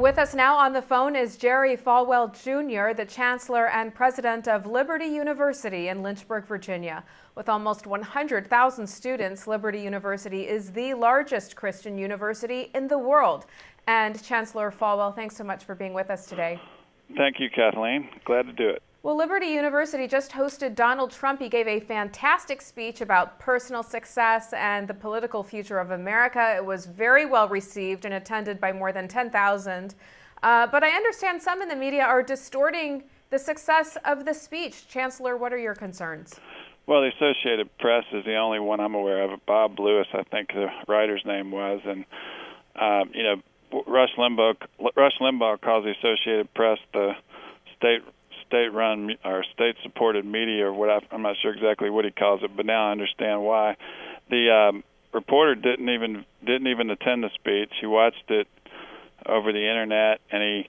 With us now on the phone is Jerry Falwell Jr., the Chancellor and President of Liberty University in Lynchburg, Virginia. With almost 100,000 students, Liberty University is the largest Christian university in the world. And Chancellor Falwell, thanks so much for being with us today. Thank you, Kathleen. Glad to do it. Well, Liberty University just hosted Donald Trump. He gave a fantastic speech about personal success and the political future of America. It was very well received and attended by more than 10,000. But I understand some in the media are distorting the success of the speech. Chancellor, what are your concerns? Well, the Associated Press is the only one I'm aware of. Bob Lewis, I think the writer's name was. And, Rush Limbaugh calls the Associated Press the state-run or state-supported media, or what I'm not sure exactly what he calls it, but now I understand why. The reporter didn't even attend the speech. He watched it over the internet, and he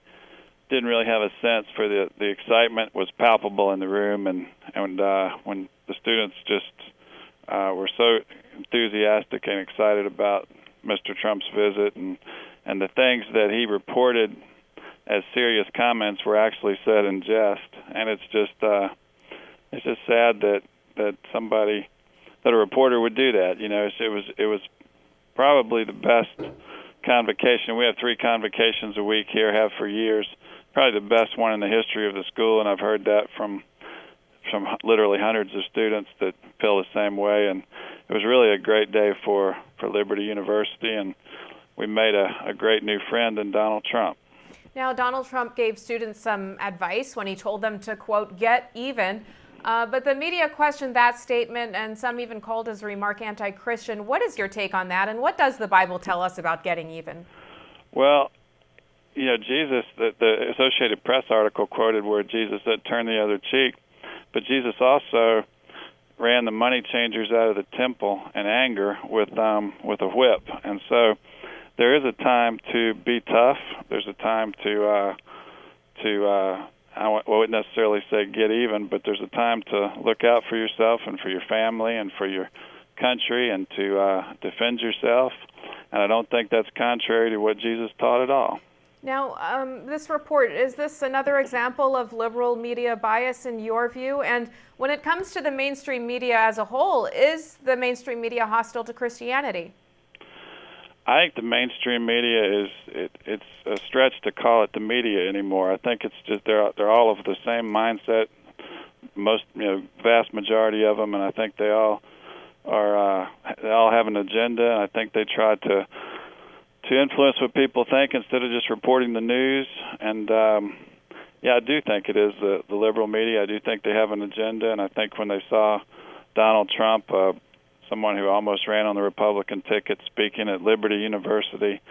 didn't really have a sense for the excitement was palpable in the room, and when the students just were so enthusiastic and excited about Mr. Trump's visit, and the things that he reported as serious comments were actually said in jest, and it's just sad that a reporter would do that. You know, it was probably the best convocation. We have 3 convocations a week here, have for years. Probably the best one in the history of the school, and I've heard that from literally hundreds of students that feel the same way. And it was really a great day for Liberty University, and we made a great new friend in Donald Trump. Now, Donald Trump gave students some advice when he told them to, quote, get even. But the media questioned that statement, and some even called his remark anti-Christian. What is your take on that, and what does the Bible tell us about getting even? Well, you know, Jesus, the Associated Press article quoted where Jesus said, turn the other cheek. But Jesus also ran the money changers out of the temple in anger with a whip. And so there is a time to be tough. There's a time to I wouldn't necessarily say get even, but there's a time to look out for yourself and for your family and for your country and to defend yourself. And I don't think that's contrary to what Jesus taught at all. Now, this report, is this another example of liberal media bias in your view? And when it comes to the mainstream media as a whole, is the mainstream media hostile to Christianity? I think the mainstream media it's a stretch to call it the media anymore. I think it's just they're all of the same mindset, vast majority of them, and I think they all have an agenda, and I think they try to influence what people think instead of just reporting the news. And I do think it is the liberal media. I do think they have an agenda, and I think when they saw Donald Trump, someone who almost ran on the Republican ticket, speaking at Liberty University,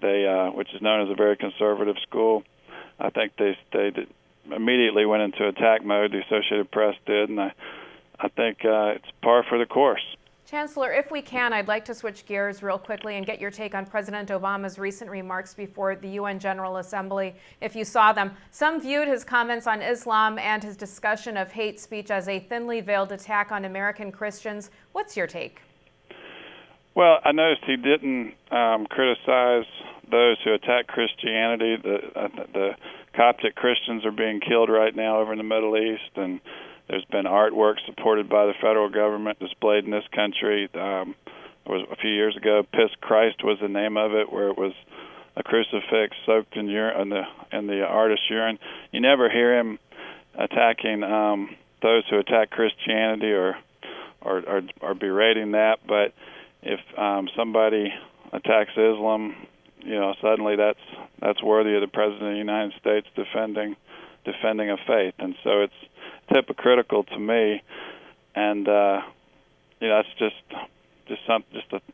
which is known as a very conservative school, I think they immediately went into attack mode. The Associated Press did, and I think it's par for the course. Chancellor, if we can, I'd like to switch gears real quickly and get your take on President Obama's recent remarks before the UN General Assembly. If you saw them, some viewed his comments on Islam and his discussion of hate speech as a thinly veiled attack on American Christians. What's your take? Well, I noticed he didn't criticize those who attack Christianity. The Coptic Christians are being killed right now over in the Middle East, and there's been artwork supported by the federal government displayed in this country. It was a few years ago. Piss Christ was the name of it, where it was a crucifix soaked in urine, in the artist's urine. You never hear him attacking those who attack Christianity or berating that. But if somebody attacks Islam, suddenly that's worthy of the President of the United States defending a faith, and so it's hypocritical to me, and that's just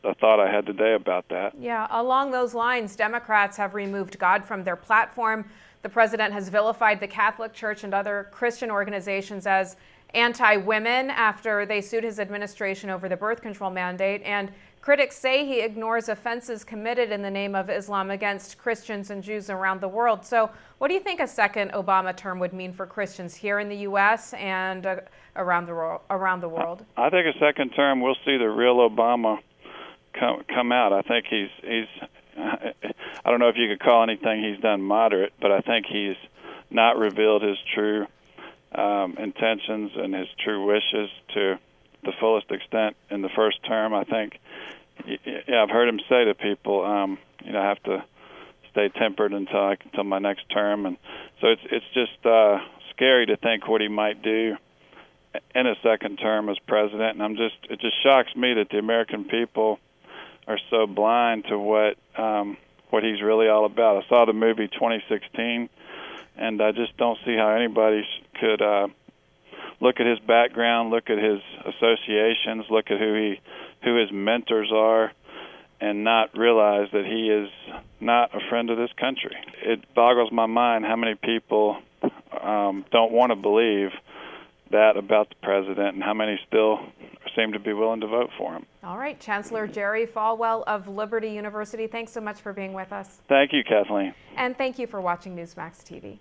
a thought I had today about that. Yeah, along those lines, Democrats have removed God from their platform. The president has vilified the Catholic Church and other Christian organizations as anti-women after they sued his administration over the birth control mandate, and critics say he ignores offenses committed in the name of Islam against Christians and Jews around the world. So what do you think a second Obama term would mean for Christians here in the U.S. and around the world? I think a second term, we'll see the real Obama come out. I think he's I don't know if you could call anything he's done moderate, but I think he's not revealed his true intentions and his true wishes to the fullest extent in the first term. I think, I've heard him say to people, I have to stay tempered until my next term, and so it's just scary to think what he might do in a second term as president. And it just shocks me that the American people are so blind to what he's really all about. I saw the movie 2016, and I just don't see how anybody could look at his background, look at his associations, look at who his mentors are, and not realize that he is not a friend of this country. It boggles my mind how many people don't want to believe that about the president, and how many still seem to be willing to vote for him. All right, Chancellor Jerry Falwell of Liberty University, thanks so much for being with us. Thank you, Kathleen. And thank you for watching Newsmax TV.